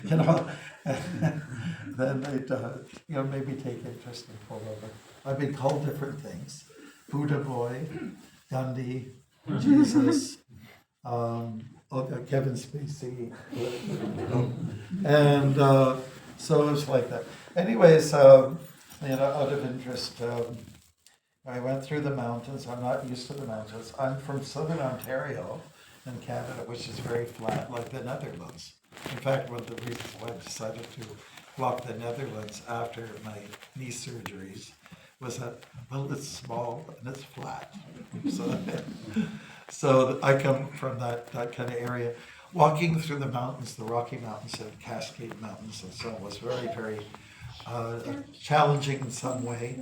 you know, then they'd, maybe take interest and pull over. I've been called different things: Buddha boy, Gandhi, Jesus, Kevin Spacey, and so it's like that. Anyways, out of interest, I went through the mountains. I'm not used to the mountains. I'm from southern Ontario in Canada, which is very flat, like the Netherlands. In fact, one of the reasons why I decided to walk the Netherlands after my knee surgeries was that, well, it's small and it's flat. So I come from that kind of area. Walking through the mountains, the Rocky Mountains and Cascade Mountains and so on, was very, very challenging in some way.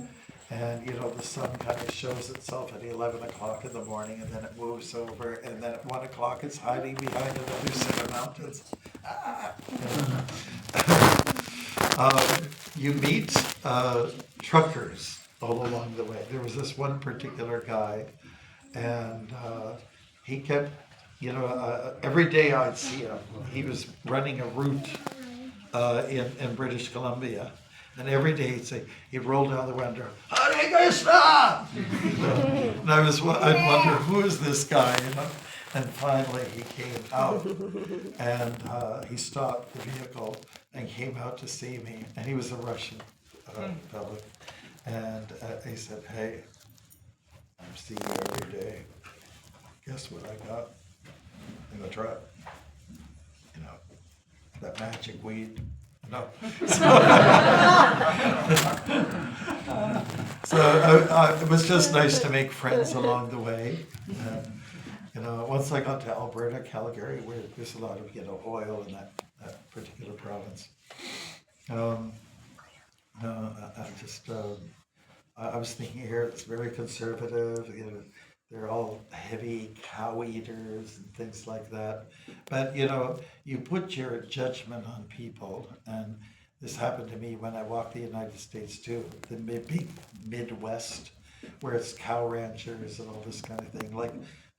And the sun kind of shows itself at 11 o'clock in the morning, and then it moves over, and then at 1 o'clock it's hiding behind another set of mountains. You meet truckers all along the way. There was this one particular guy, and he kept, every day I'd see him. He was running a route in British Columbia. And every day he'd roll down the window, Hare Krishna! And I'd wonder, who is this guy? And finally he came out, and he stopped the vehicle and came out to see me. And he was a Russian fellow. And he said, "Hey, I'm seeing you every day. Guess what I got in the truck? That magic weed." No. So it was just nice to make friends along the way. Once I got to Alberta, Calgary, where there's a lot of oil in that particular province. I was thinking here it's very conservative. They're all heavy cow eaters and things like that. But, you put your judgment on people, and this happened to me when I walked the United States too, the big Midwest, where it's cow ranchers and all this kind of thing,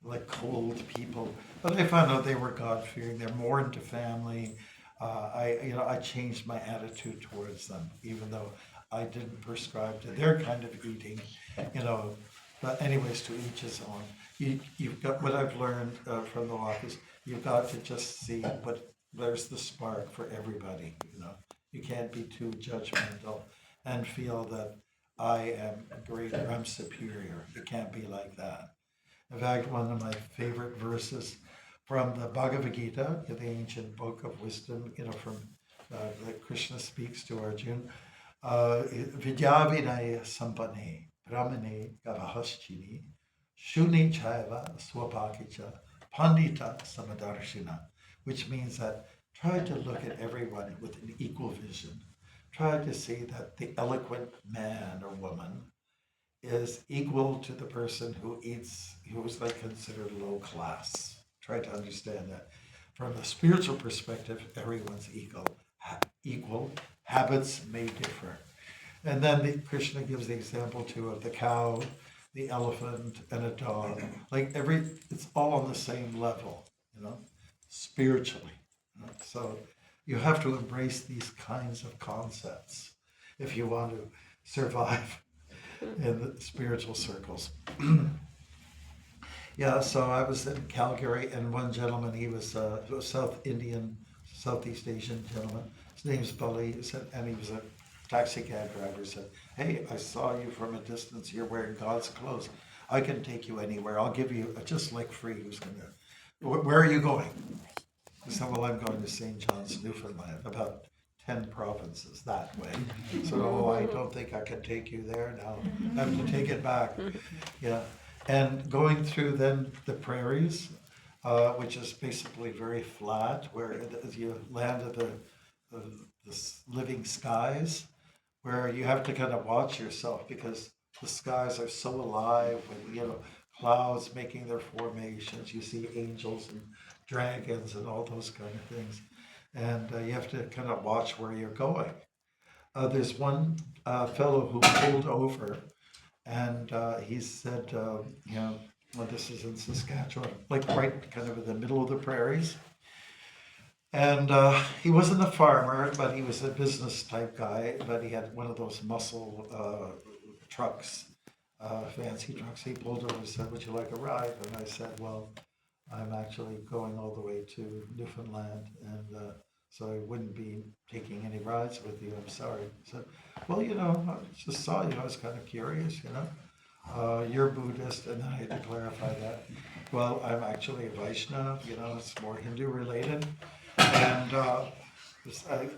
like cold people. But I found out they were God-fearing. They're more into family. I changed my attitude towards them, even though I didn't prescribe to their kind of eating, But anyways, to each his own. You've got, what I've learned from the walk is, you've got to just see, but there's the spark for everybody. You can't be too judgmental and feel that I am greater, I'm superior. It can't be like that. In fact, one of my favorite verses from the Bhagavad Gita, the ancient book of wisdom, that Krishna speaks to Arjuna, Vidya Vinaya Sampane Brahmane Gavahaschini Shuni Chaiva Swapakicha Pandita Samadarshina, which means that try to look at everyone with an equal vision. Try to see that the eloquent man or woman is equal to the person who is considered low class. Try to understand that. From a spiritual perspective, everyone's equal. Habits may differ. And then Krishna gives the example too of the cow, the elephant, and a dog. It's all on the same level, spiritually. So you have to embrace these kinds of concepts if you want to survive in the spiritual circles. Yeah, so I was in Calgary, and one gentleman, he was a Southeast Asian gentleman. His name's Bali, and he was a taxi cab driver. Said, "Hey, I saw you from a distance. You're wearing God's clothes. I can take you anywhere. I'll give you just like free." Where are you going? I said, "Well, I'm going to St. John's, Newfoundland, about 10 provinces that way." So, I don't think I can take you there now. I have to take it back. Yeah. And going through then the prairies, which is basically very flat, where you land at the living skies, where you have to kind of watch yourself because the skies are so alive with clouds making their formations. You see angels and dragons and all those kind of things, and you have to kind of watch where you're going. There's one fellow who pulled over, and he said, well, this is in Saskatchewan, like right kind of in the middle of the prairies. And he wasn't a farmer, but he was a business type guy. But he had one of those muscle trucks, fancy trucks. He pulled over and said, "Would you like a ride?" And I said, "Well, I'm actually going all the way to Newfoundland, and so I wouldn't be taking any rides with you. I'm sorry." I said, "Well, I just saw you. I was kind of curious, You're Buddhist," and then I had to clarify that. Well, I'm actually a Vaishnava, it's more Hindu related. And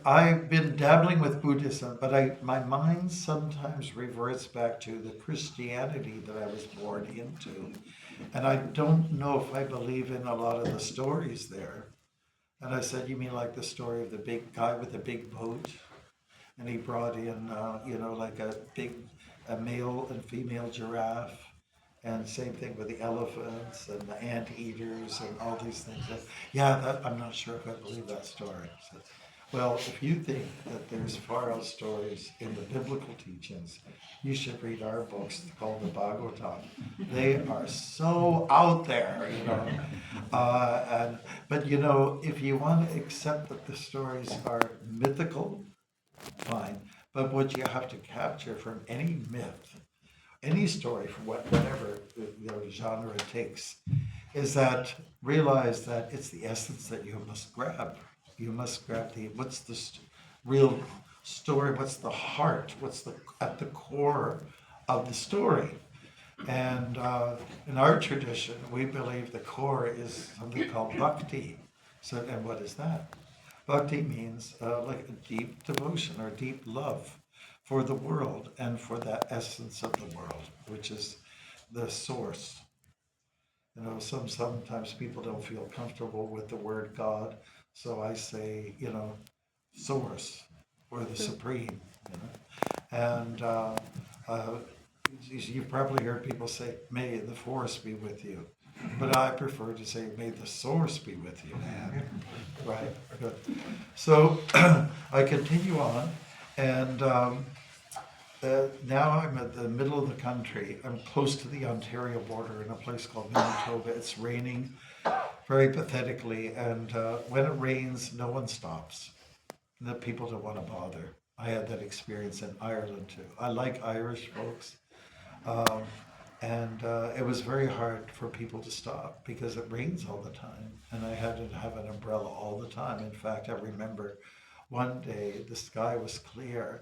I've been dabbling with Buddhism, but my mind sometimes reverts back to the Christianity that I was born into. And I don't know if I believe in a lot of the stories there. And I said, "You mean like the story of the big guy with the big boat? And he brought in, like a male and female giraffe. And same thing with the elephants and the anteaters and all these things. I'm not sure if I believe that story." So, well, if you think that there's far out stories in the biblical teachings, you should read our books called the Bhagavatam. They are so out there. But if you want to accept that the stories are mythical, fine. But what you have to capture from any myth, any story, from whatever genre it takes, is that realize that it's the essence that you must grab. You must grab what's the real story, what's the heart, what's at the core of the story. And in our tradition, we believe the core is something called Bhakti. So, and what is that? Bhakti means like a deep devotion or deep love for the world and for that essence of the world, which is the source. Sometimes people don't feel comfortable with the word God, so I say, source or the supreme. And you've probably heard people say, "May the force be with you," but I prefer to say, "May the source be with you." Right. Good. So I continue on, and now I'm at the middle of the country. I'm close to the Ontario border in a place called Manitoba. It's raining very pathetically, and when it rains, no one stops. The people don't want to bother. I had that experience in Ireland too. I like Irish folks, and it was very hard for people to stop because it rains all the time, and I had to have an umbrella all the time. In fact, I remember one day the sky was clear,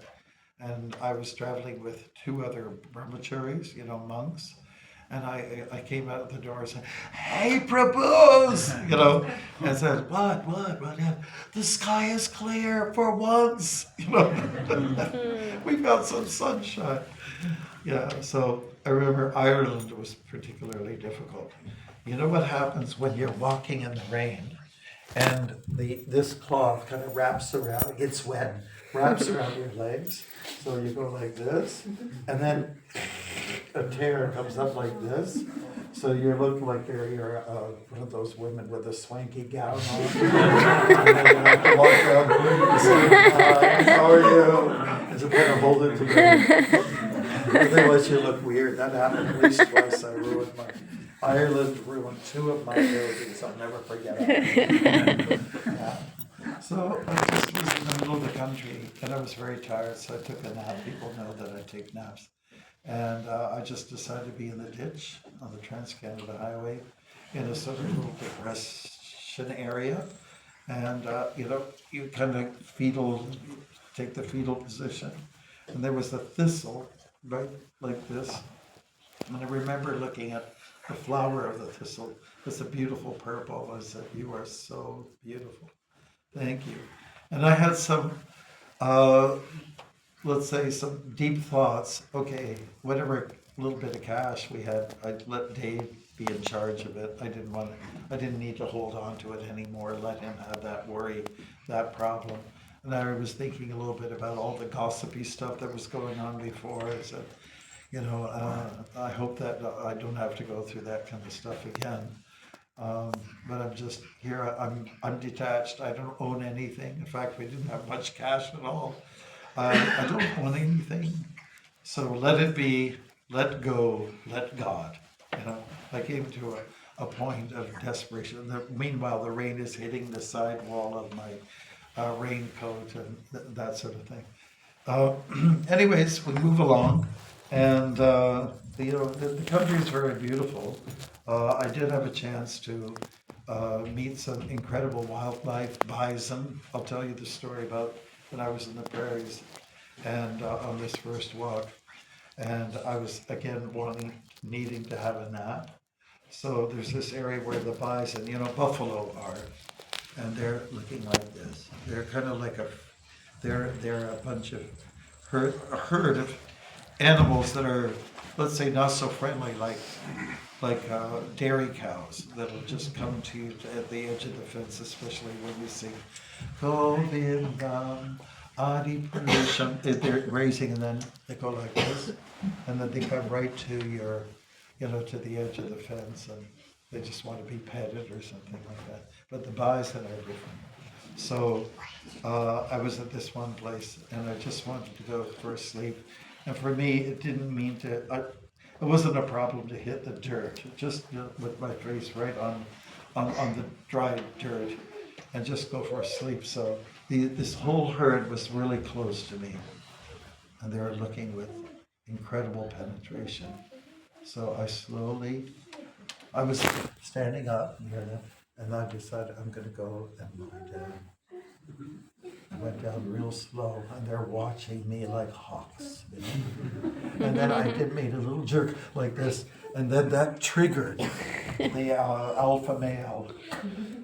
and I was traveling with two other brahmacharis, monks, and I came out of the door and said, "Hey, Prabhus," and said, what, yeah, "The sky is clear for once," we got some sunshine. Yeah, so I remember Ireland was particularly difficult. You know what happens when you're walking in the rain and this cloth kind of wraps around, it gets wet, wraps around your legs. So you go like this, and then a tear comes up like this. So you look like you're one of those women with a swanky gown on. And then you have to walk around and say, "Hi, how are you?" And just kind of hold it together. Otherwise you look weird. That happened at least twice. Ireland ruined two of my buildings. I'll never forget it. Yeah. So I just was in the middle of the country, and I was very tired, so I took a nap. People know that I take naps. And I just decided to be in the ditch on the Trans-Canada Highway in a sort of little depression area. And, you kind of take the fetal position. And there was a thistle right like this. And I remember looking at the flower of the thistle. It's a beautiful purple. I said, "You are so beautiful. Thank you." And I had some, let's say, some deep thoughts. Okay, whatever little bit of cash we had, I'd let Dave be in charge of it. I didn't need to hold on to it anymore, let him have that worry, that problem. And I was thinking a little bit about all the gossipy stuff that was going on before. I said, I hope that I don't have to go through that kind of stuff again. But I'm just here. I'm detached. I don't own anything. In fact, we didn't have much cash at all. I don't own anything. So let it be. Let go. Let God. I came to a point of desperation. Meanwhile, the rain is hitting the side wall of my raincoat and that sort of thing. Anyways, we move along, and the country is very beautiful. I did have a chance to meet some incredible wildlife, bison. I'll tell you the story about when I was in the prairies and on this first walk. And I was again needing to have a nap. So there's this area where the bison, buffalo are, and they're looking like this. They're kind of like they're a bunch of a herd of animals that are, let's say, not so friendly, like dairy cows that'll just come to you at the edge of the fence, especially when you sing Govindam Adi Purusha. They're raising, and then they go like this, and then they come right to your, to the edge of the fence, and they just want to be petted or something like that. But the bison are different. So I was at this one place, and I just wanted to go for a sleep. And for me, it didn't mean to. It wasn't a problem to hit the dirt, just with my face right on the dry dirt, and just go for a sleep. So this whole herd was really close to me, and they were looking with incredible penetration. So I was standing up near them, and I decided I'm going to go and lie down. I went down real slow, and they're watching me like hawks. And then I made a little jerk like this, and then that triggered the alpha male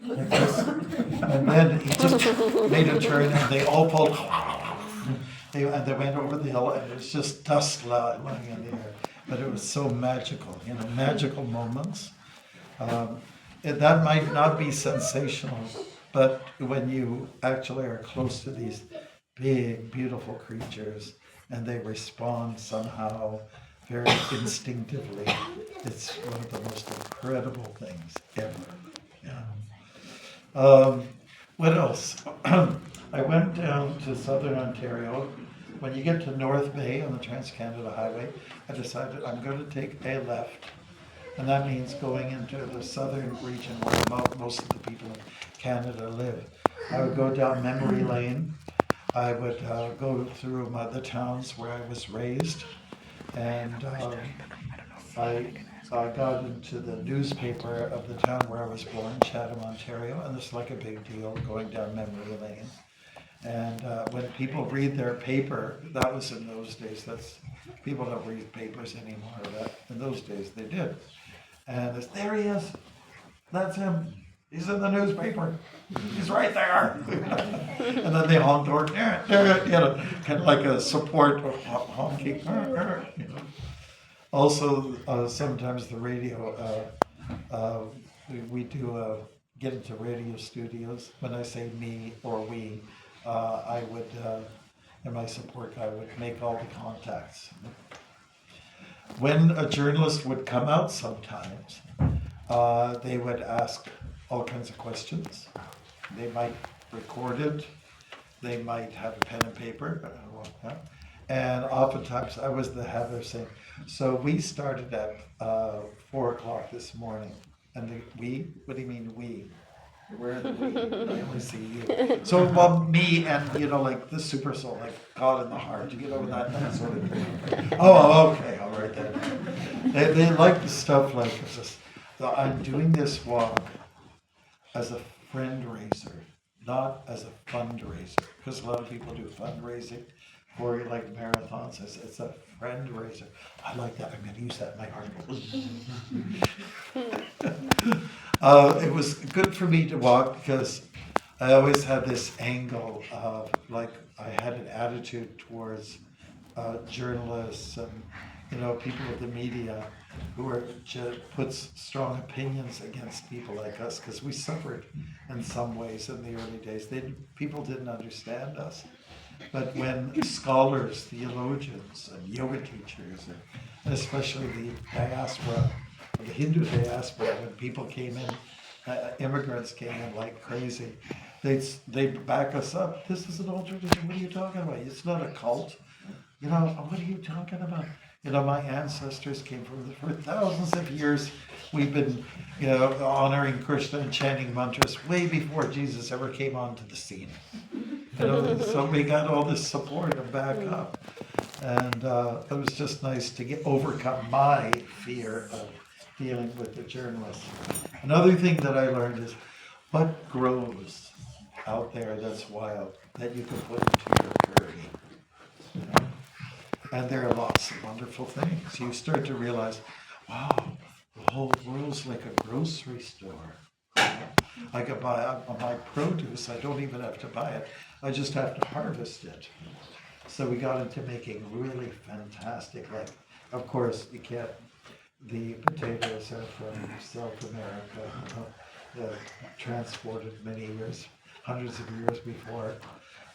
like this. And then he just made a turn, and they all pulled. They went over the hill, and it was just dust lying in the air. But it was so magical, magical moments. That might not be sensational, but when you actually are close to these big, beautiful creatures and they respond somehow very instinctively, it's one of the most incredible things ever. Yeah. What else? I went down to southern Ontario. When you get to North Bay on the Trans-Canada Highway, I decided I'm going to take a left. And that means going into the southern region where most of the people in Canada live. I would go down memory lane. I would go through the towns where I was raised. And I got into the newspaper of the town where I was born, Chatham, Ontario. And it's like a big deal going down memory lane. And when people read their paper, that was in those days. People don't read papers anymore. In those days, they did. And there he is. That's him. He's in the newspaper. He's right there. And then they honk door, kind of like a support honking. Also, sometimes the radio, we do get into radio studios. When I say me or we, I would, and my support guy would make all the contacts. When a journalist would come out sometimes, they would ask all kinds of questions. They might record it. They might have a pen and paper. And oftentimes I was the habit of saying, so we started at 4 o'clock this morning. And we? What do you mean we? Where are the we? I only see you. So me and, like the super soul, like God in the heart. You get over that sort of thing. Oh, okay, all right then. They like the stuff like this. I'm doing this walk as a friend raiser, not as a fundraiser. Because a lot of people do fundraising for like marathons. It's a friend raiser. I like that. I'm going to use that in my article. It was good for me to walk because I always had this angle of like I had an attitude towards journalists and people of the media who puts strong opinions against people like us because we suffered in some ways in the early days. People didn't understand us. But when scholars, theologians, and yoga teachers, and especially the diaspora, the Hindu diaspora, when people came in, immigrants came in like crazy, they'd back us up. This is an old tradition. What are you talking about? It's not a cult. What are you talking about? My ancestors came for thousands of years We've been, honoring Krishna and chanting mantras way before Jesus ever came onto the scene. So we got all this support and backup. And it was just nice to overcome my fear of dealing with the journalists. Another thing that I learned is what grows out there that's wild that you can put into your curry. And there are lots of wonderful things. You start to realize, wow, the whole world's like a grocery store. I can buy my produce. I don't even have to buy it. I just have to harvest it. So we got into making really fantastic, of course, the potatoes are from South America, transported many years, hundreds of years before.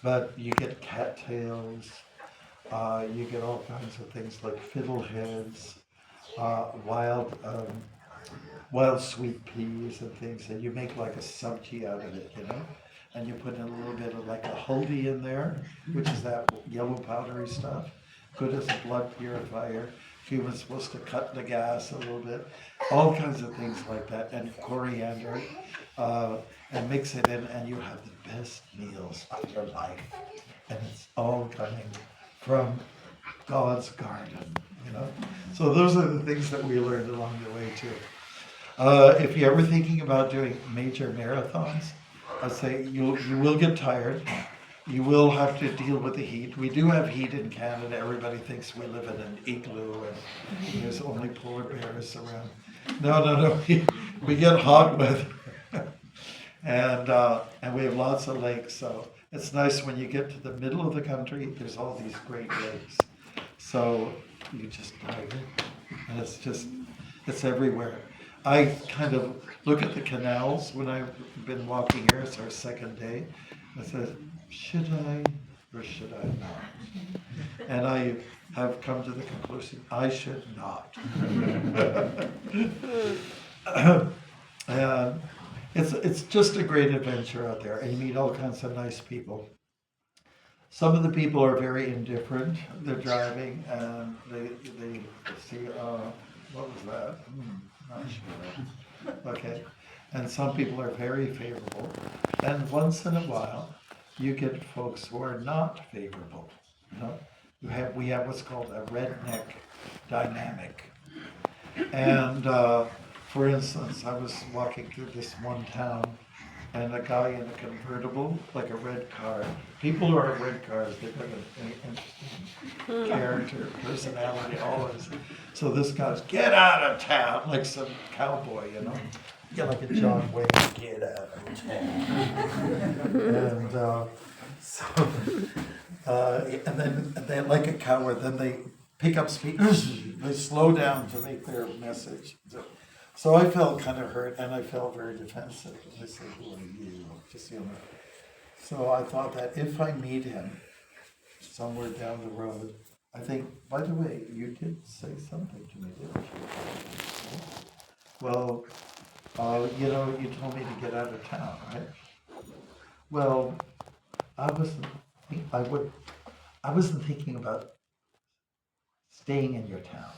But you get cattails, you get all kinds of things like fiddleheads, wild sweet peas and things, and you make like a sabji out of it, and you put in a little bit of like a haldi in there, which is that yellow powdery stuff, good as a blood purifier. Humans supposed to cut the gas a little bit, all kinds of things like that, and coriander, and mix it in, and you have the best meals of your life, and it's all coming from God's garden, So those are the things that we learned along the way too. If you're ever thinking about doing major marathons, I'd say you will get tired. You will have to deal with the heat. We do have heat in Canada. Everybody thinks we live in an igloo and there's only polar bears around. No. We get hot weather. And we have lots of lakes. So it's nice when you get to the middle of the country, there's all these great lakes. So you just dive in. And it's everywhere. I kind of look at the canals when I've been walking here. It's our second day. I said, should I or should I not? And I have come to the conclusion, I should not. And it's just a great adventure out there, and you meet all kinds of nice people. Some of the people are very indifferent. They're driving, and they see, what was that? Not sure. Okay. And some people are very favorable. And once in a while, you get folks who are not favorable. We have what's called a redneck dynamic. And for instance, I was walking through this one town, and a guy in a convertible, like a red car. People who are in red cars, they've got an interesting character, personality, always. So this guy's, get out of town, like some cowboy, Get like a John Wayne, get out of town. And then they, like a coward, then they pick up speed, they slow down to make their message. So I felt kind of hurt, and I felt very defensive. I said, who are you? So I thought that if I meet him somewhere down the road, I think, by the way, you did say something to me, didn't you? Well, you told me to get out of town, right? Well, I wasn't thinking about staying in your town.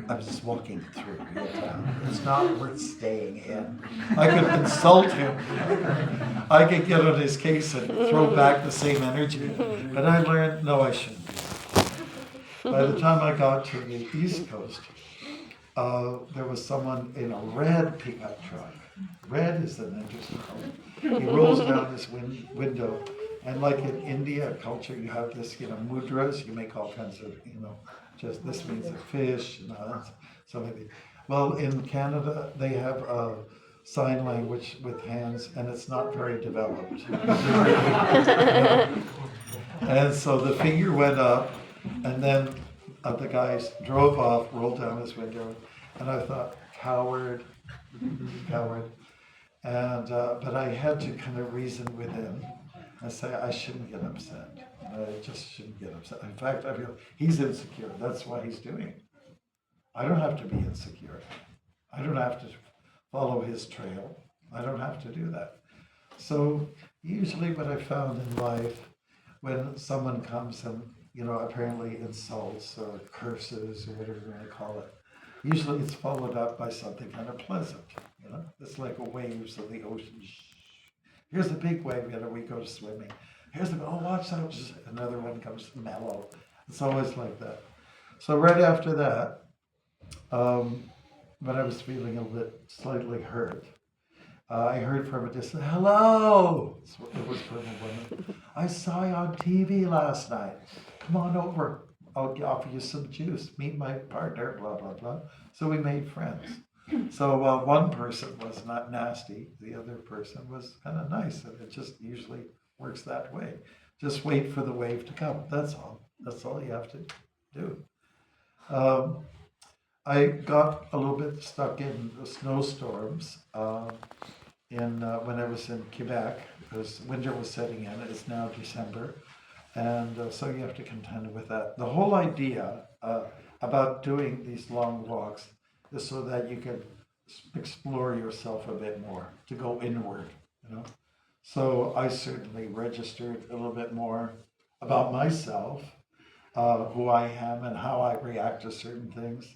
I was just walking through your town. It's not worth staying in. I could insult him. I could get on his case and throw back the same energy. But I learned, no, I shouldn't do that. By the time I got to the East Coast, there was someone in a red pickup truck. Red is an interesting color. He rolls down this window, and like in India culture, you have this, mudras. You make all kinds of, just this means a fish, something. Well, in Canada, they have a sign language with hands, and it's not very developed. And so the finger went up, and then the guys drove off, rolled down his window, and I thought, coward. And but I had to kind of reason with him and say, I shouldn't get upset. I just shouldn't get upset. In fact, I feel he's insecure. That's why he's doing it. I don't have to be insecure. I don't have to follow his trail. I don't have to do that. So usually what I found in life, when someone comes and, apparently insults or curses or whatever you want to call it, Usually it's followed up by something kind of pleasant, you know? It's like a waves of the ocean. Here's a big wave, you know, we go swimming. Here's the, oh, watch out, another one comes mellow. It's always like that. So right after that, when I was feeling a bit slightly hurt, I heard from a distance, hello! It was from a woman. I saw you on TV last night. Come on over. I'll offer you some juice. Meet my partner, blah, blah, blah. So we made friends. So while one person was not nasty, the other person was kind of nice. And it just usually works that way. Just wait for the wave to come. That's all. That's all you have to do. I got a little bit stuck in the snowstorms when I was in Quebec, because winter was setting in. It's now December, and so you have to contend with that. The whole idea about doing these long walks is so that you can explore yourself a bit more, to go inward, you know. So I certainly registered a little bit more about myself, who I am and how I react to certain things.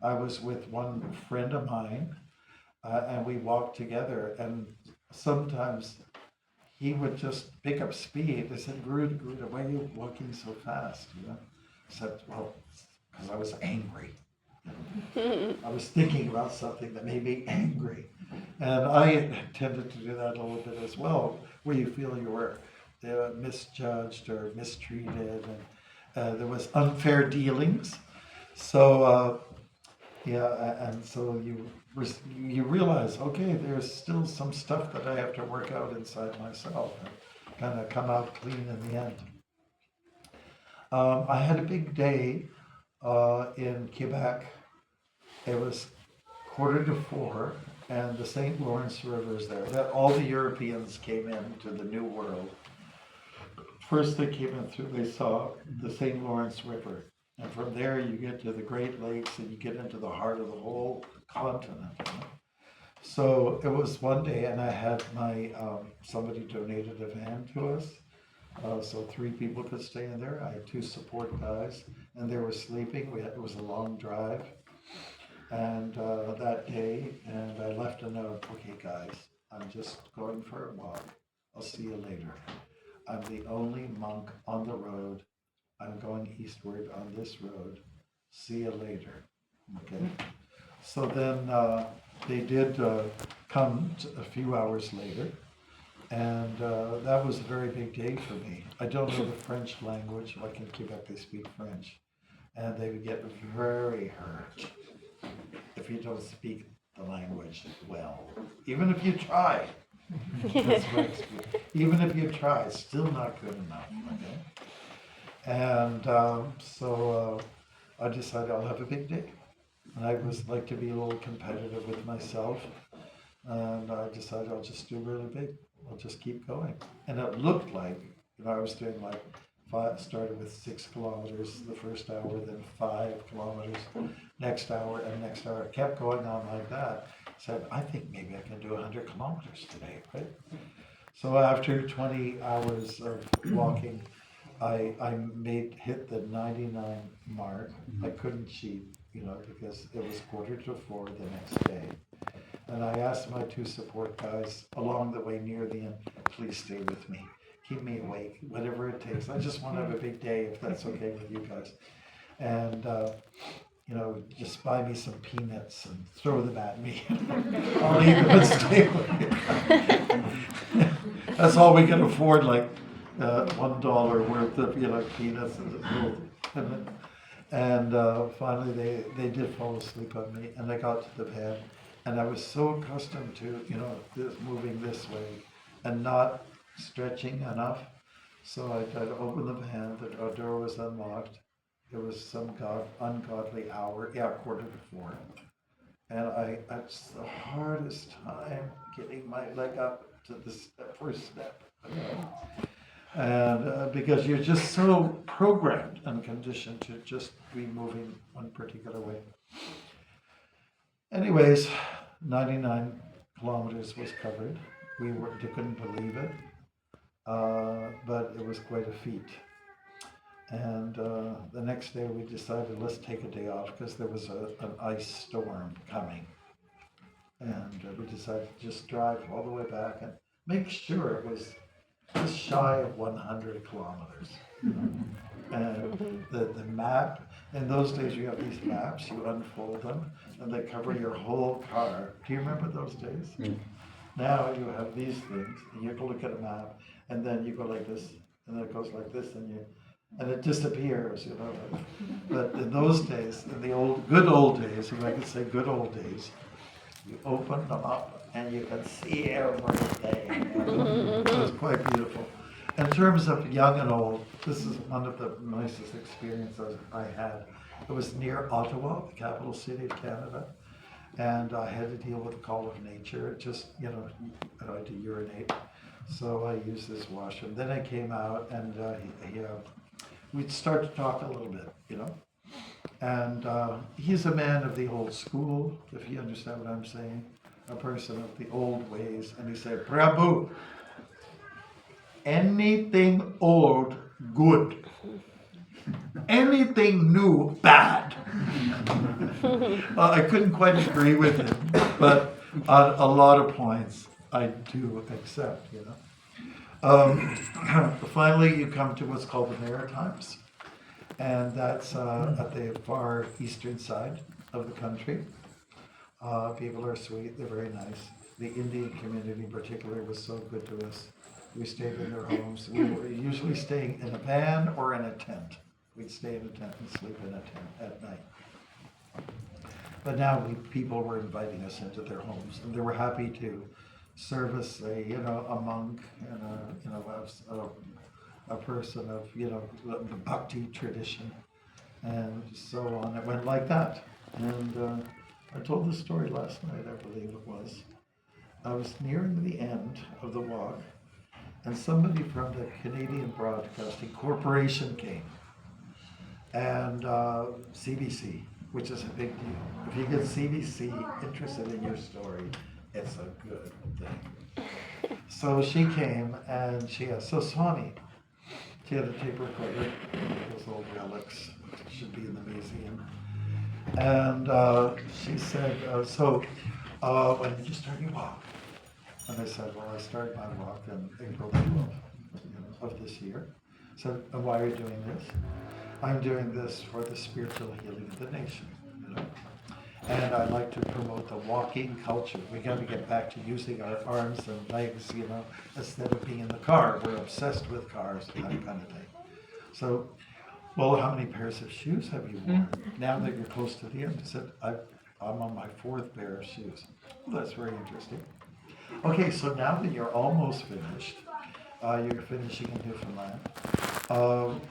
I was with one friend of mine, and we walked together, and sometimes he would just pick up speed. I said, Garuda, why are you walking so fast? You know? I said, well, because I was angry. I was thinking about something that made me angry. And I tended to do that a little bit as well, where you feel you were misjudged or mistreated, and there was unfair dealings. So, and so you realize, okay, there's still some stuff that I have to work out inside myself and kind of come out clean in the end. I had a big day in Quebec. It was 3:45, and the St. Lawrence River is there. That all the Europeans came into the New World. First they came in through, they saw the St. Lawrence River. And from there you get to the Great Lakes and you get into the heart of the whole continent. You know? So it was one day, and I had somebody donated a van to us. So 3 people could stay in there. I had 2 support guys, and they were sleeping. It was a long drive. And that day, and I left a note, okay guys, I'm just going for a walk. I'll see you later. I'm the only monk on the road. I'm going eastward on this road. See you later. Okay. So then they did come a few hours later, and that was a very big day for me. I don't know the French language. Like in Quebec, they speak French, and they would get very hurt if you don't speak the language well. Even if you try. Even if you try, it's still not good enough. Okay. And so I decided I'll have a big day. And I was like to be a little competitive with myself. And I decided I'll just do really big. I'll just keep going. And it looked like, I was doing like started with 6 kilometers the first hour, then 5 kilometers next hour, and next hour. It kept going on like that. Said, I think maybe I can do 100 kilometers today, right? So after 20 hours of walking, I hit the 99 mark. I couldn't cheat, because it was 3:45 the next day. And I asked my 2 support guys along the way near the end, please stay with me. Keep me awake, whatever it takes. I just want to have a big day, if that's okay with you guys. And, just buy me some peanuts and throw them at me. I'll eat them and stay awake. That's all we can afford, like $1 worth of, peanuts. And finally they did fall asleep on me, and I got to the van. And I was so accustomed to, moving this way and not stretching enough. So I tried to open the van, the door was unlocked. It was some ungodly hour, 3:45. And it's the hardest time getting my leg up to the first step. And because you're just so programmed and conditioned to just be moving one particular way. Anyways, 99 kilometers was covered. They couldn't believe it, but it was quite a feat. And the next day we decided let's take a day off because there was an ice storm coming. And we decided to just drive all the way back and make sure it was just shy of 100 kilometers. And the map, in those days you have these maps, you unfold them, and they cover your whole car. Do you remember those days? Now you have these things, and you go look at a map, and then you go like this, and then it goes like this, and it disappears, But in those days, in the good old days, if I could say good old days, you open them up and you can see everything. It was quite beautiful. In terms of young and old, this is one of the nicest experiences I had. It was near Ottawa, the capital city of Canada, and I had to deal with the call of nature. Just, I had to urinate, so I used this washroom. Then I came out and we'd start to talk a little bit, And he's a man of the old school, if you understand what I'm saying, a person of the old ways. And he said, Prabhu, anything old, good. Anything new, bad. I couldn't quite agree with him, but on a lot of points, I do accept, Finally, you come to what's called the Maritimes. And that's at the far eastern side of the country. People are sweet, they're very nice. The Indian community in particular was so good to us. We stayed in their homes. We were usually staying in a van or in a tent. We'd stay in a tent and sleep in a tent at night. But now people were inviting us into their homes, and they were happy to service a monk and a person of the Bhakti tradition, and so on. It went like that. And I told the story last night, I believe it was. I was nearing the end of the walk, and somebody from the Canadian Broadcasting Corporation came, and CBC, which is a big deal. If you get CBC interested in your story, it's a good thing. So she came and she asked, so Swami, she had a tape recorder, those old relics, should be in the museum. And she said, when did you start your walk? And I said, well, I started my walk in April 12th of this year. So, and why are you doing this? I'm doing this for the spiritual healing of the nation, And I like to promote the walking culture. We got to get back to using our arms and legs, instead of being in the car. We're obsessed with cars, that kind of thing. So, well, how many pairs of shoes have you worn? Now that you're close to the end, I said, I'm on my 4th pair of shoes. Well, that's very interesting. Okay, so now that you're almost finished, you're finishing in Newfoundland.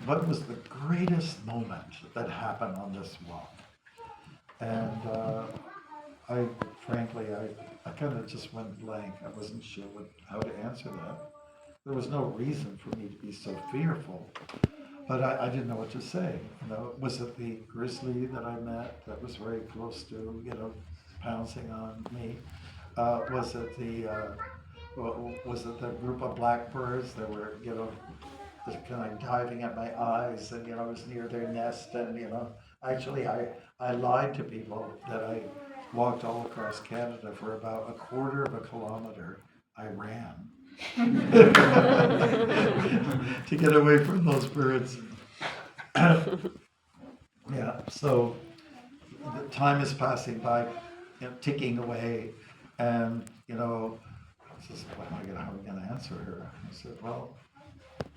What was the greatest moment that happened on this walk? And I kind of just went blank. I wasn't sure how to answer that. There was no reason for me to be so fearful, but I didn't know what to say. Was it the grizzly that I met that was very close to, pouncing on me? Was it the group of blackbirds that were, kind of diving at my eyes, and I was near their nest, and actually I lied to people that I walked all across Canada for about a quarter of a kilometer. I ran to get away from those birds. Yeah, so the time is passing by, ticking away, and how am I going to answer her? I said, well,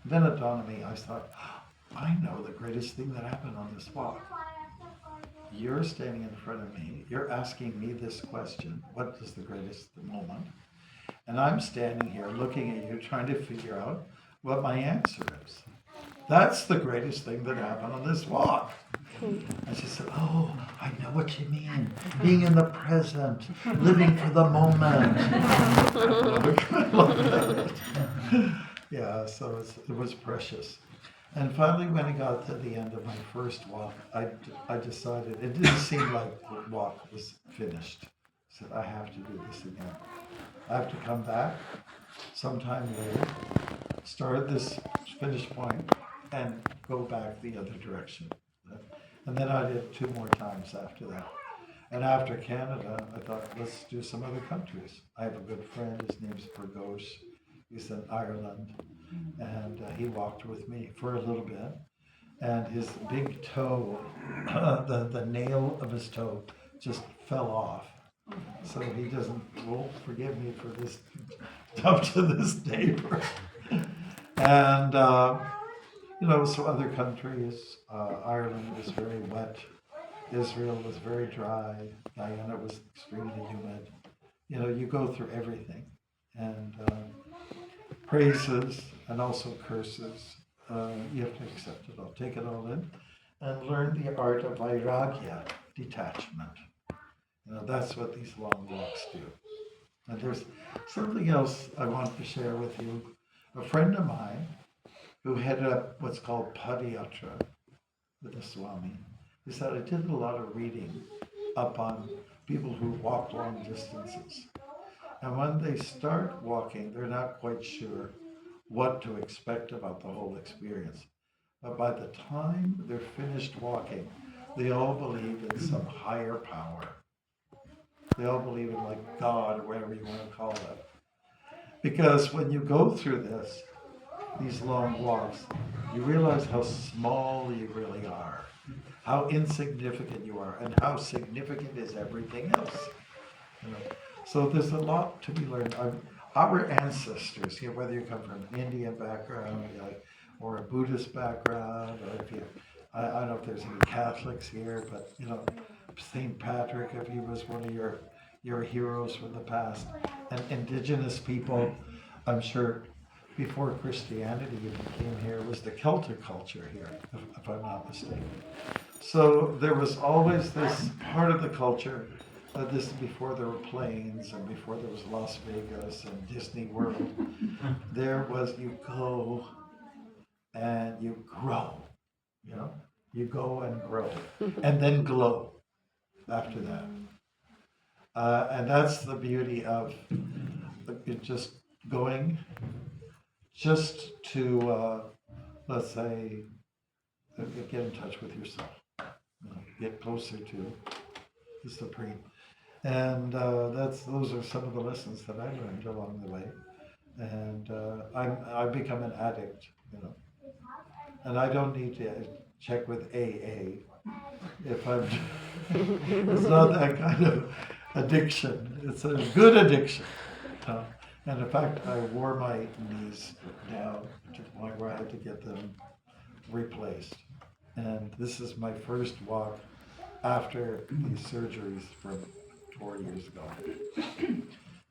then it dawned on me. I thought, I know the greatest thing that happened on this walk. You're standing in front of me. You're asking me this question. What is the greatest moment? And I'm standing here looking at you, trying to figure out what my answer is. That's the greatest thing that happened on this walk. And she said, oh, I know what you mean. Being in the present, living for the moment. Yeah, so it was precious. And finally, when I got to the end of my first walk, I decided, it didn't seem like the walk was finished. I said, I have to do this again. I have to come back sometime later, start at this finish point, and go back the other direction. And then I did 2 more times after that. And after Canada, I thought, let's do some other countries. I have a good friend, his name's Burgos. He's in Ireland. And he walked with me for a little bit. And his big toe, the nail of his toe just fell off. So he won't forgive me for this up to this day. And, so other countries, Ireland was very wet. Israel was very dry. Guyana was extremely humid. You go through everything. And praises and also curses. You have to accept it all, take it all in, and learn the art of vairagya, detachment. That's what these long walks do. And there's something else I want to share with you. A friend of mine who headed up what's called Padayatra with the Swami, he said, I did a lot of reading up on people who walk long distances. And when they start walking, they're not quite sure what to expect about the whole experience. But by the time they're finished walking, they all believe in some higher power. They all believe in like God or whatever you want to call it. Because when you go through these long walks, you realize how small you really are, how insignificant you are, and how significant is everything else. So there's a lot to be learned. Our ancestors, whether you come from an Indian background or a Buddhist background, or I don't know if there's any Catholics here, but St. Patrick, if he was one of your heroes from the past, and indigenous people, I'm sure before Christianity even came here, was the Celtic culture here, if I'm not mistaken. So there was always this part of the culture. This is before there were planes and before there was Las Vegas and Disney World. There was you go and you grow, you go and grow and then glow after that. And that's the beauty of just going just to, let's say, get in touch with yourself, get closer to the Supreme. And those are some of the lessons that I learned along the way. And I've become an addict, and I don't need to check with AA if I'm. It's not that kind of addiction. It's a good addiction. And in fact, I wore my knees down to the point where I had to get them replaced. And this is my first walk after these surgeries from 4 years ago.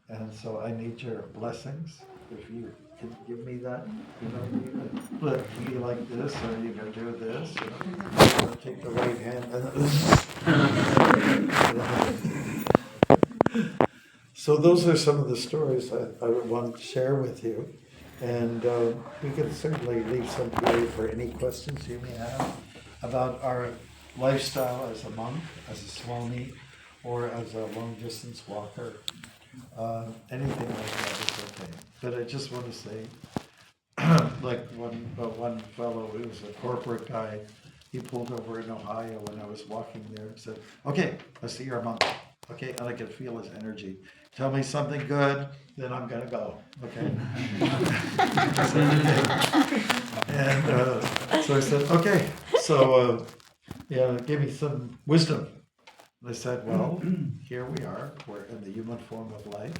And so I need your blessings. If you can give me that, you can be like this, or you can do this. Take the right hand. So those are some of the stories I would want to share with you. And we can certainly leave some period for any questions you may have about our lifestyle as a monk, as a Swami, or as a long-distance walker. Anything like that is okay. But I just want to say, like one fellow who was a corporate guy, he pulled over in Ohio when I was walking there and said, okay, I see you're a monk. Okay, and I could feel his energy. Tell me something good, then I'm going to go. Okay. And so I said, okay. So, give me some wisdom. And I said, well, here we are. We're in the human form of life.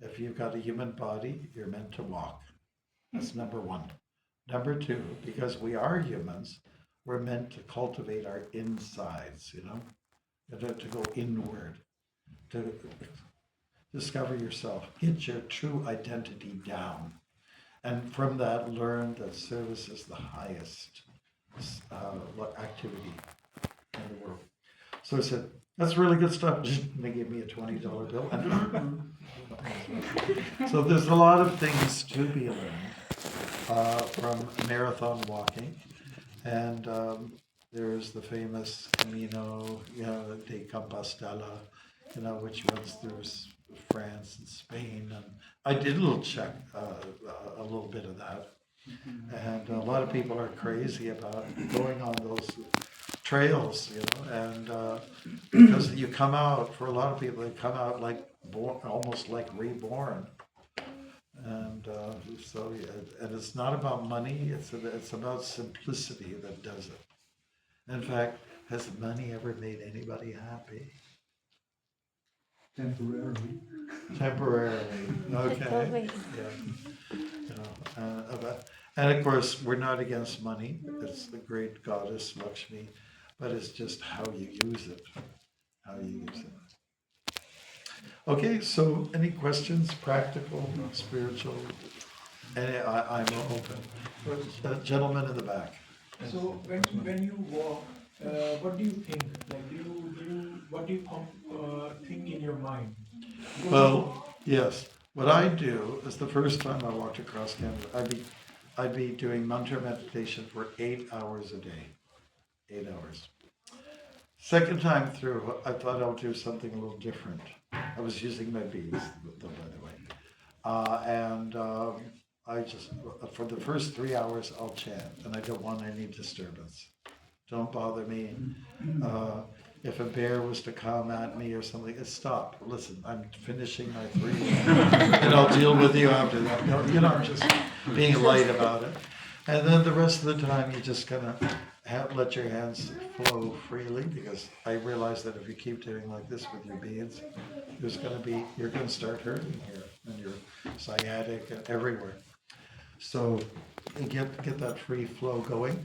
If you've got a human body, you're meant to walk. That's number one. Number two, because we are humans, we're meant to cultivate our insides, to go inward, to discover yourself, get your true identity down. And from that, learn that service is the highest activity in the world. So I said, that's really good stuff. And they gave me a $20 bill. So there's a lot of things to be learned from marathon walking. And there's the famous Camino de Compostela, which runs through France and Spain. And I did a little bit of that. And a lot of people are crazy about going on those trails, and because you come out, for a lot of people, they come out like born, almost like reborn. And so, yeah, and it's not about money, it's about simplicity that does it. In fact, has money ever made anybody happy? Temporarily. Temporarily, okay. Yeah. And of course, we're not against money. It's the great goddess Lakshmi, but it's just how you use it. How you use it. Okay, so any questions, practical, spiritual? I'm open. Gentleman in the back. So when you walk, what do you think? Like what do you think in your mind? Well, yes. What I do is the first time I walked across Canada, I'd be doing mantra meditation for 8 hours a day. 8 hours. Second time through, I thought I'll do something a little different. I was using my beads, though, by the way. I just, for the first 3 hours, I'll chant, and I don't want any disturbance. Don't bother me. If a bear was to come at me or something, stop. Listen, I'm finishing my 3, and I'll deal with you after that. No, I'm just being light about it. And then the rest of the time, you just kind of let your hands flow freely, because I realize that if you keep doing like this with your beads, you're going to start hurting here, and your sciatic and everywhere. So you get that free flow going,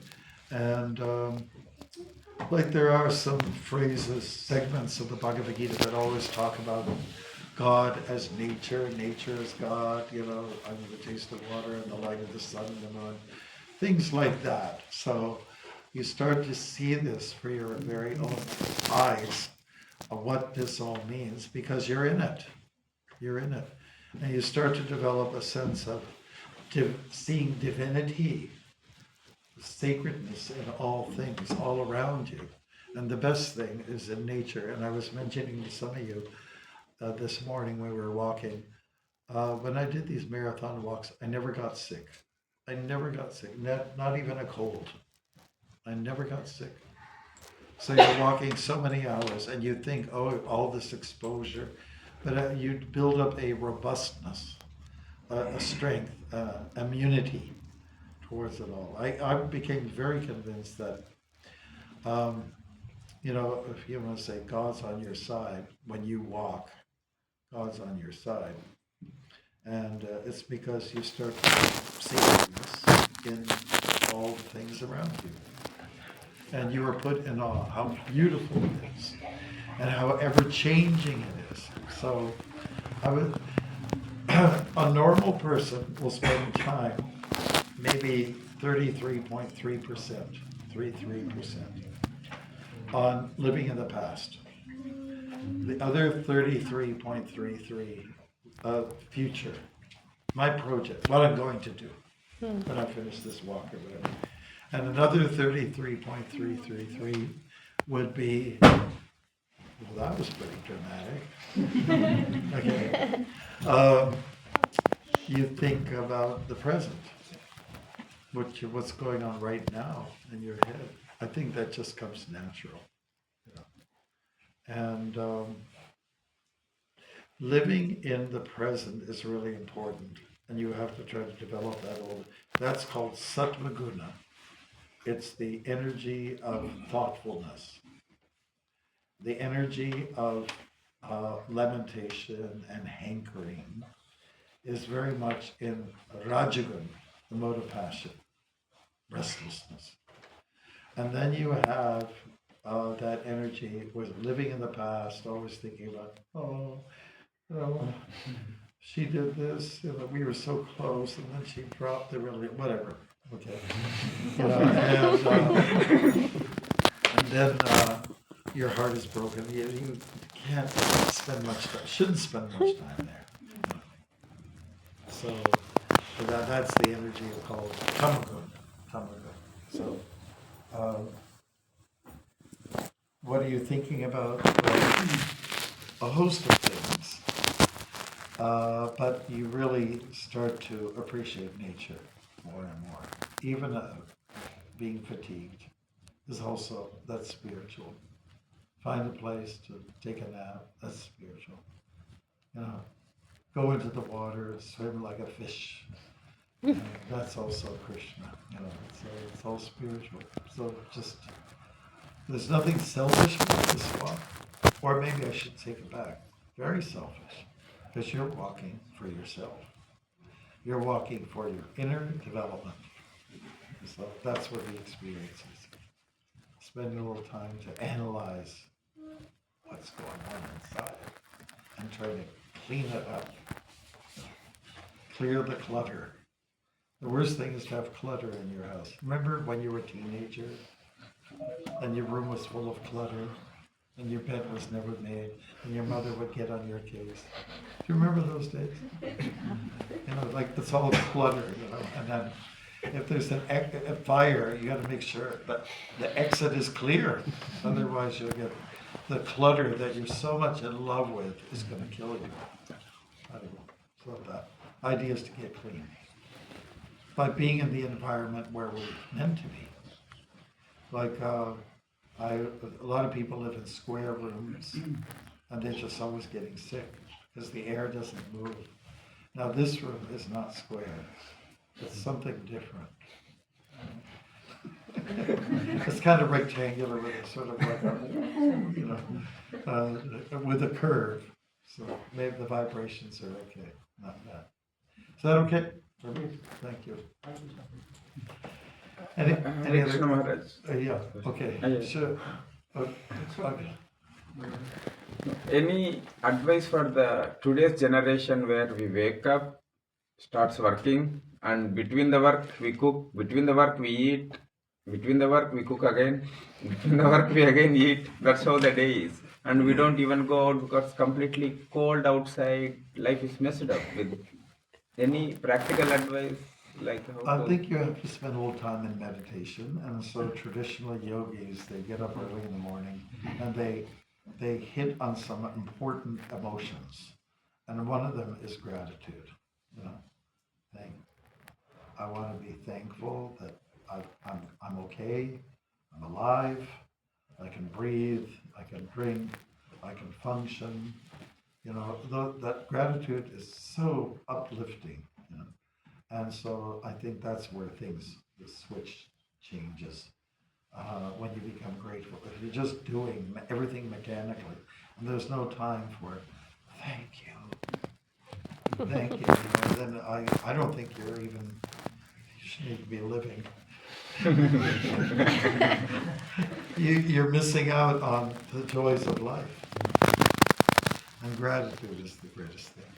and like there are some phrases, segments of the Bhagavad Gita that always talk about God as nature, nature as God, I'm the taste of water and the light of the sun, things like that. So you start to see this for your very own eyes of what this all means, because you're in it. You're in it. And you start to develop a sense of seeing divinity, sacredness in all things, all around you. And the best thing is in nature. And I was mentioning to some of you this morning when we were walking, when I did these marathon walks, I never got sick. I never got sick, not even a cold. I never got sick. So you're walking so many hours and you think, oh, all this exposure, but you build up a robustness, a strength, immunity towards it all. I became very convinced that, if you want to say God's on your side, when you walk, God's on your side. And it's because you start to see sacredness in all the things around you. And you are put in awe how beautiful it is and how ever-changing it is. So a normal person will spend time, maybe 33.3%, on living in the past. The other 33.33 future, my project, what I'm going to do when I finish this walk or whatever. And another 33.333 would be, well, that was pretty dramatic. Okay. You think about the present, what's going on right now in your head. I think that just comes natural. And living in the present is really important, and you have to try to develop that. That's called sattva guna. It's the energy of thoughtfulness, the energy of lamentation and hankering is very much in rajagun, the mode of passion, restlessness. And then you have that energy with living in the past, always thinking about, she did this, we were so close, and then she dropped the relationship, whatever. Okay. And then your heart is broken. You can't spend much time, shouldn't spend much time there. So that's the energy called tamagun. So what are you thinking about? A host of things. But you really start to appreciate nature. more and more. Even being fatigued is also, that's spiritual. Find a place to take a nap, that's spiritual. You know, go into the water, swim like a fish. You know, that's also Krishna. You know, so it's all spiritual. So just, there's nothing selfish about this walk. Or maybe I should take it back. Very selfish. Because you're walking for yourself. You're walking for your inner development. So that's what the experience is. Spend a little time to analyze what's going on inside and try to clean it up. Clear the clutter. The worst thing is to have clutter in your house. Remember when you were a teenager and your room was full of clutter and your bed was never made and your mother would get on your case? Do you remember those days? You know, like it's all clutter, you know, and then if there's a fire, you got to make sure that the exit is clear. Otherwise, you'll get the clutter that you're so much in love with is going to kill you. I don't know. So that idea is to get clean by being in the environment where we're meant to be. Like a lot of people live in square rooms, and they're just always getting sick because the air doesn't move. Now this room is not square. It's something different. It's kind of rectangular with a sort of like a, you know, with a curve. So maybe the vibrations are okay, not bad. Is that okay? Thank you. Any Hare Krishna other? Maharaj. Yeah, okay, Yeah. sure. Okay. Any advice for the today's generation where we wake up, starts working, and between the work we cook, between the work we eat, between the work we cook again, between the work we again eat. That's how the day is. And we don't even go out because it's completely cold outside. Life is messed up. With any practical advice, like how I to... think you have to spend a little time in meditation, and so traditional yogis, they get up early in the morning and they hit on some important emotions, and one of them is gratitude. You know, I want to be thankful that I'm okay, I'm alive, I can breathe, I can drink, I can function. You know, that gratitude is so uplifting. You know, and so I think that's where the switch changes. When you become grateful. If you're just doing everything mechanically, and there's no time for thank you, thank you, you know, then I don't think you should need to be living. You're missing out on the joys of life. And gratitude is the greatest thing.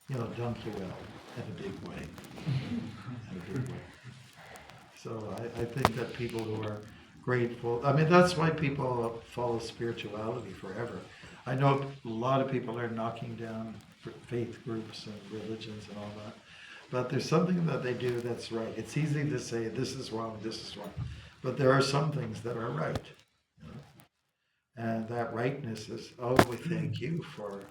You know, done well in a big way. In a big way. So I think that people who are grateful, I mean, that's why people follow spirituality forever. I know a lot of people are knocking down faith groups and religions and all that, but there's something that they do that's right. It's easy to say this is wrong, but there are some things that are right. You know? And that rightness is, oh, we thank you for,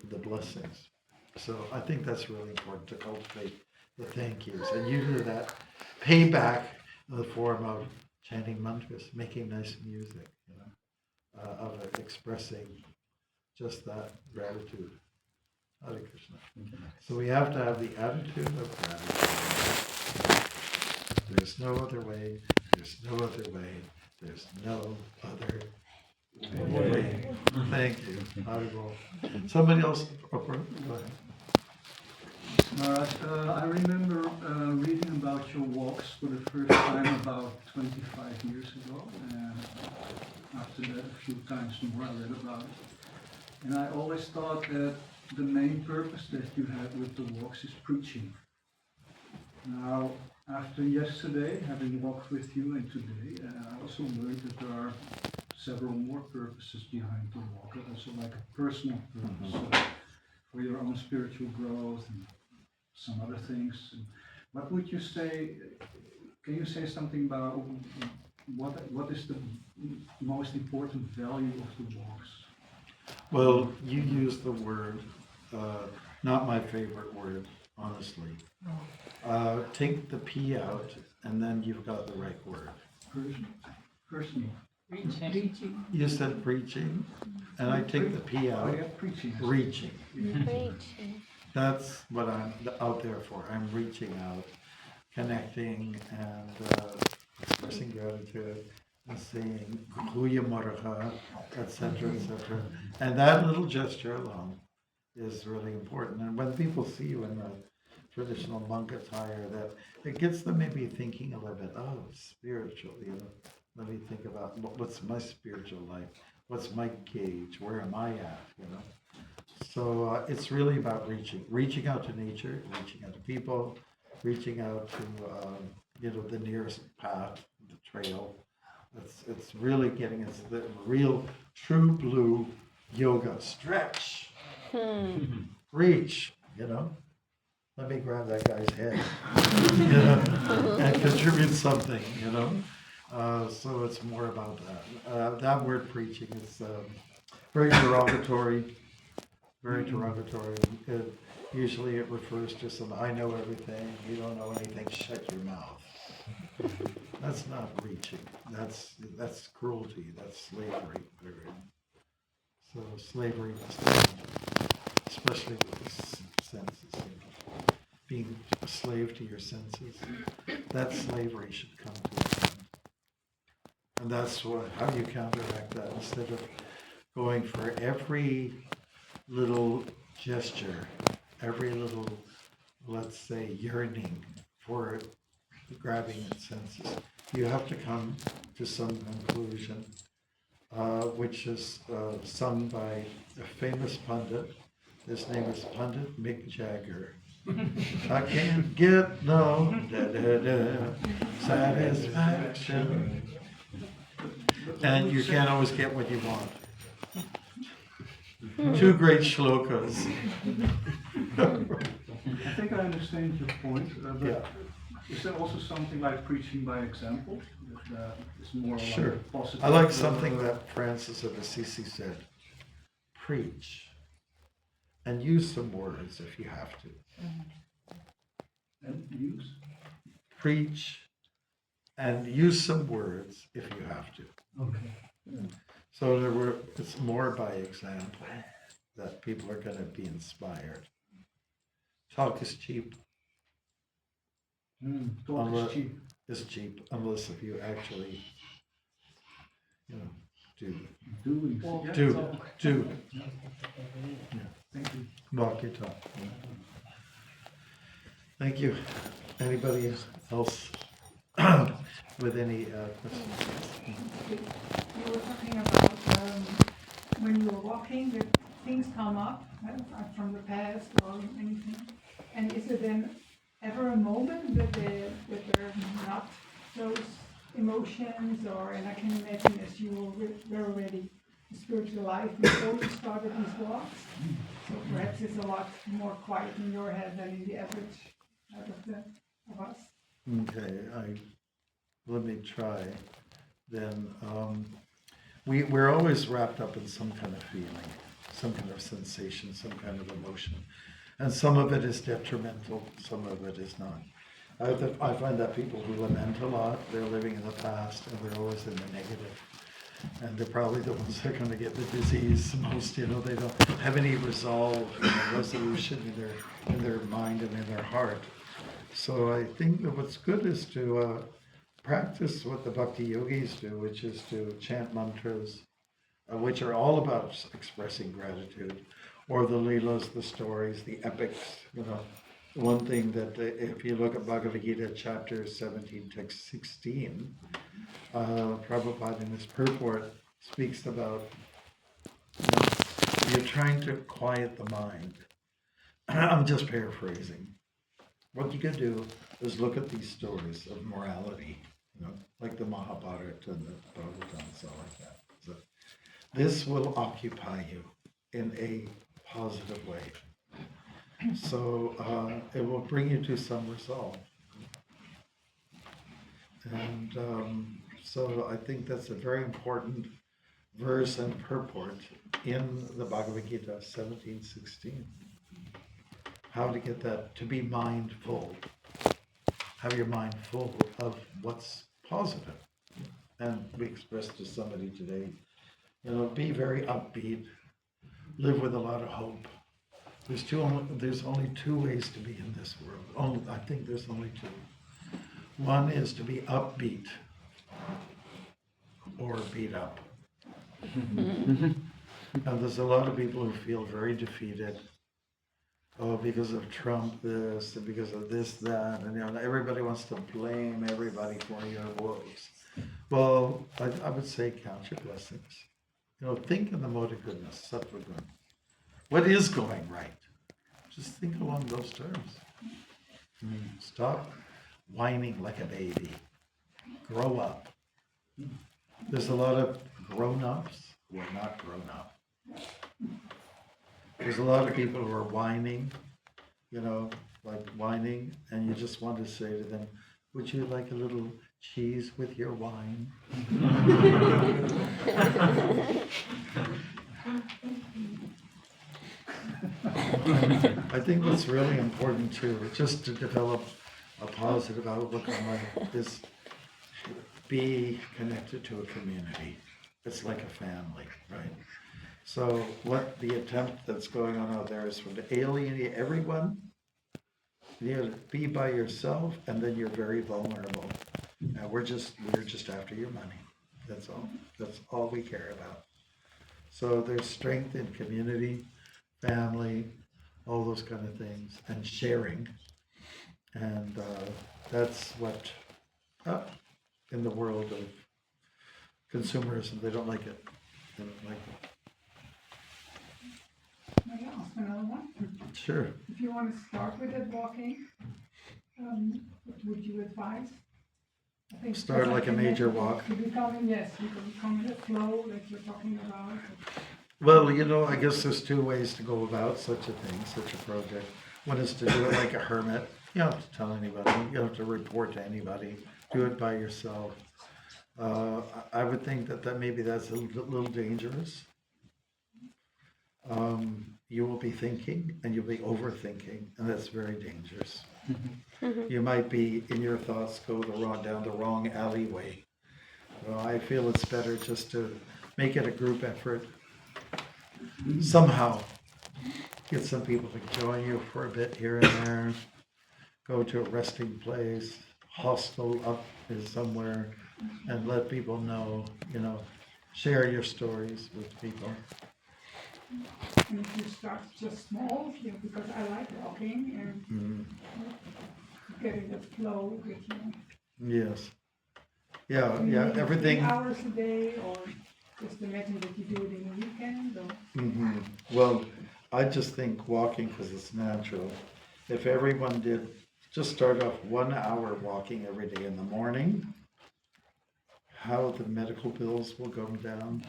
the blessings. So I think that's really important to cultivate the thank yous. And usually that payback in the form of chanting mantras, making nice music, of expressing just that gratitude. Hare Krishna. So we have to have the attitude of gratitude. There's no other way, there's no other way, there's no other way. Thank you. Haribo. Somebody else? Go ahead. Maharaj, I remember reading about your walks for the first time about 25 years ago. After that, a few times more I read about it. And I always thought that the main purpose that you had with the walks is preaching. Now, after yesterday, having walked with you and today, I also learned that there are several more purposes behind the walk, also like a personal purpose for your own spiritual growth and some other things. What would you say, can you say something about what is the most important value of the walks? Well, you use the word, not my favorite word, honestly. Take the P out, and then you've got the right word. Personal. Reaching. You said preaching, and I take the P Oh, out, yeah, preaching. reaching. Reaching. That's what I'm out there for. I'm reaching out, connecting, and expressing gratitude, and saying Bhaktimarga, etc., etc. And that little gesture alone is really important. And when people see you in the traditional monk attire, that it gets them maybe thinking a little bit, oh, spiritual, you know. Let me think about what's my spiritual life, what's my gauge, where am I at, you know. So it's really about reaching out to nature, reaching out to people, reaching out to the nearest path, the trail. It's really getting into the real, true blue yoga. Stretch, reach, you know. Let me grab that guy's head, you know, and contribute something, you know. So it's more about that. That word preaching is very derogatory. Very derogatory. Usually it refers to some, I know everything, you don't know anything, shut your mouth. That's not reaching. That's cruelty. That's slavery. So slavery must end, especially with the senses. You know. Being a slave to your senses, that slavery should come to an end. And that's how you counteract that. Instead of going for every little gesture, every little, let's say, yearning for grabbing its senses, you have to come to some conclusion, which is sung by a famous pundit. His name is Pundit Mick Jagger. I can't get no satisfaction. And you can't always get what you want. Two great shlokas. I think I understand your point, but Yeah. is there also something like preaching by example? It's more Sure. like positive. I like something that Francis of Assisi said. Preach. And use some words if you have to. And use? Preach and use some words if you have to. Okay. So it's more by example that people are going to be inspired. Talk is cheap. Talk Unless- is cheap. Is cheap unless if you actually, do. Doing. Yeah, Do. talk. Do. Thank you. Walk your talk. Thank you. Anybody else with any questions? You were talking about when you were walking, that things come up from the past or anything. And is it then ever a moment that they're not those emotions, and I can imagine as you were already a spiritual life before you started these walks, so perhaps it's a lot more quiet in your head than in the average out of us. Okay, let me try. Then we're always wrapped up in some kind of feeling, some kind of sensation, some kind of emotion, and some of it is detrimental, some of it is not. I find that people who lament a lot, they're living in the past and they're always in the negative. And they're probably the ones that are going to get the disease most. They don't have any resolve, resolution in their mind and in their heart. So I think that what's good is to practice what the Bhakti yogis do, which is to chant mantras, which are all about expressing gratitude, or the leelas, the stories, the epics. One thing that if you look at Bhagavad Gita chapter 17, text 16, Prabhupada in his purport speaks about you're trying to quiet the mind. I'm just paraphrasing. What you can do is look at these stories of morality, like the Mahabharata and the Bhagavatam, so like that. So this will occupy you in a positive way. So it will bring you to some resolve. And so I think that's a very important verse and purport in the Bhagavad Gita 17:16. how to get that to be mindful. Have your mind full of what's positive. And we expressed to somebody today, be very upbeat, live with a lot of hope. There's only two ways to be in this world. I think there's only two. One is to be upbeat or beat up. And there's a lot of people who feel very defeated. Oh, because of Trump this, and because of this, that, and everybody wants to blame everybody for your woes. Well, I would say count your blessings. Think in the mode of goodness, sattva gun. What is going right? Just think along those terms. Stop whining like a baby. Grow up. There's a lot of grown-ups who are not grown up. There's a lot of people who are whining, like whining, and you just want to say to them, would you like a little cheese with your wine? I think what's really important too, just to develop a positive outlook on life, is be connected to a community. It's like a family, right? So what the attempt that's going on out there is to alienate everyone. Be by yourself, and then you're very vulnerable. We're just after your money. That's all. That's all we care about. So there's strength in community, family, all those kind of things, and sharing. And that's what, in the world of consumerism, they don't like it. They don't like it. May I ask another one? Sure. If you want to start with that walking, what would you advise? I think Start like a major walk. To become in the flow that you're talking about. Well, I guess there's two ways to go about such a thing, such a project. One is to do it like a hermit. You don't have to tell anybody. You don't have to report to anybody. Do it by yourself. I would think that maybe that's a little dangerous. You will be thinking and you'll be overthinking, and that's very dangerous. You might be in your thoughts go down the wrong alleyway. Well, I feel it's better just to make it a group effort. Somehow get some people to join you for a bit here and there. Go to a resting place, hostel up is somewhere, and let people know, share your stories with people. And if you start just small, because I like walking and getting the flow with Yes. Yeah, everything. 3 hours a day, or just imagine that you do it in a weekend. Or... Well, I just think walking, because it's natural. If everyone did, just start off 1 hour walking every day in the morning, how the medical bills will go down,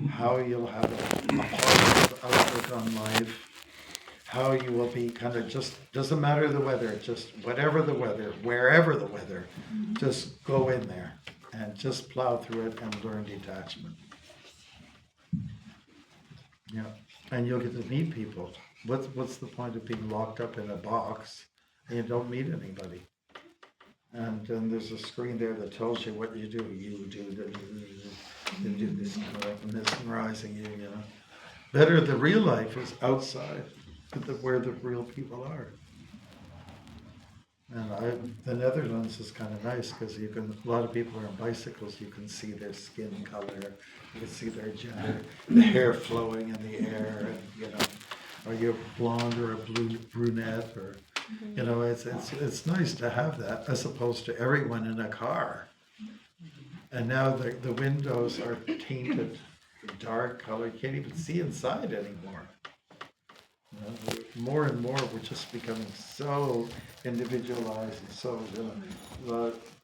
how you'll have a positive outlook on life, how you will be kind of doesn't matter the weather, just whatever the weather, wherever the weather, just go in there and just plow through it and learn detachment. Yeah, and you'll get to meet people. What's the point of being locked up in a box and you don't meet anybody? And then there's a screen there that tells you what you do. You do this, mesmerizing you, Better, the real life is outside, where the real people are. And the Netherlands is kind of nice because a lot of people are on bicycles. You can see their skin color, you can see their gender, the hair flowing in the air, and are you blonde or a brunette or. It's nice to have that as opposed to everyone in a car. And now the windows are tainted, dark color. You can't even see inside anymore. More and more, we're just becoming so individualized and so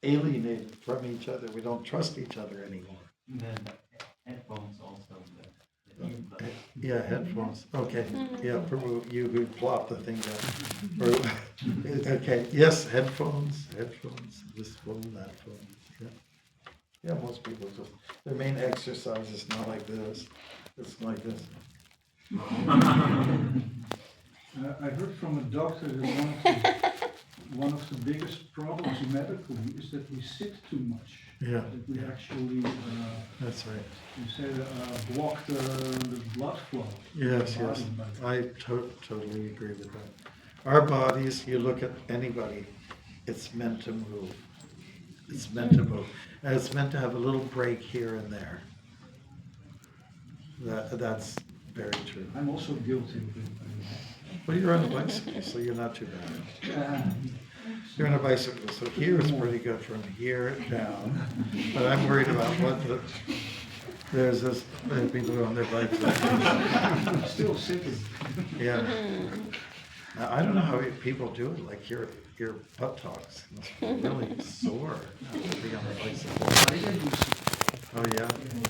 alienated from each other. We don't trust each other anymore. The headphones also. Yeah, headphones. Okay. Yeah, you could plop the thing down. Okay. Yes, headphones. This phone, that phone. Yeah. Yeah, most people just their main exercise is not like this. It's like this. I heard from a doctor that one of the biggest problems medically is that we sit too much. Yeah, That we actually, that's right. you say, block the blood flow. Yes, in the yes, body. I totally agree with that. Our bodies, you look at anybody, it's meant to move. It's meant to move, and it's meant to have a little break here and there. That's very true. I'm also guilty of it. Well, you're on a bicycle, so you're not too bad. Uh, You're on a bicycle, so here is pretty good from here down. But I'm worried about there's this, people on their bikes. Still sitting. Yeah. Now, I don't know how people do it, like your buttocks must be really sore after being on a bicycle. I get used to it. Oh, yeah? Okay.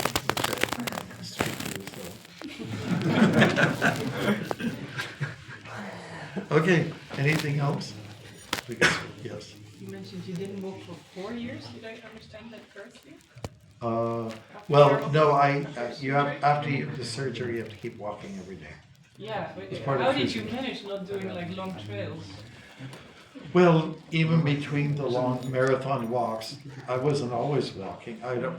Speak for yourself. Okay, anything else? Yes. You mentioned you didn't walk for 4 years. Did I understand that correctly? Well, no, you have, after the surgery, you have to keep walking every day. Yeah, It's but part of how did you physio. manage not doing like long trails? Well, even between the long marathon walks, I wasn't always walking. I would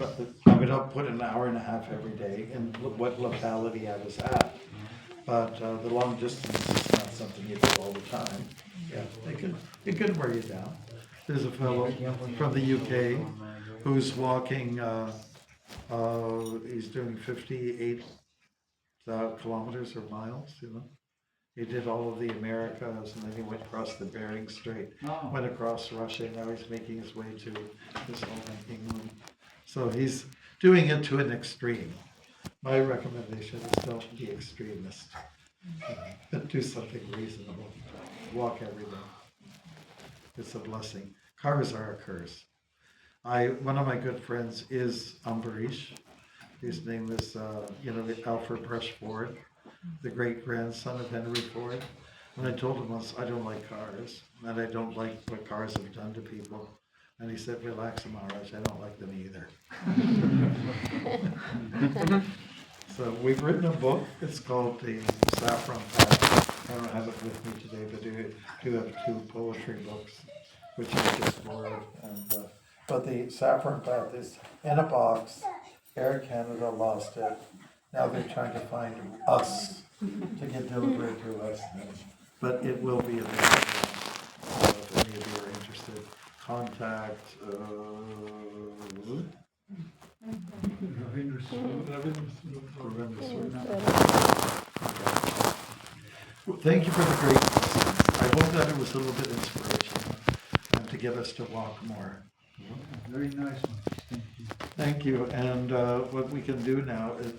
put an hour and a half every day in what locality I was at. But the long distance is not something you do all the time. Yeah, it can wear you down. There's a fellow from the UK who's walking, he's doing 58 kilometers or miles, you know. He did all of the Americas, and then he went across the Bering Strait, Oh. went across Russia, now he's making his way to his home in England. So he's doing it to an extreme. My recommendation is don't be extremist, but do something reasonable. Walk every day. It's a blessing. Cars are a curse. One of my good friends is Ambarish. His name is, Alfred Brush Ford, the great-grandson of Henry Ford. And I told him once, I don't like cars, and I don't like what cars have done to people. And he said, relax, Maharaj, I don't like them either. So we've written a book, it's called The Saffron Path. I don't have it with me today, but I do have 2 poetry books, which I just borrowed. But The Saffron Path is in a box. Air Canada lost it. Now they're trying to find us to get delivered to us. But it will be available. If any of you are interested, contact Well, thank you for the great questions. I hope that it was a little bit inspirational and to get us to walk more. Very nice one. Thank you. Thank you. And what we can do now is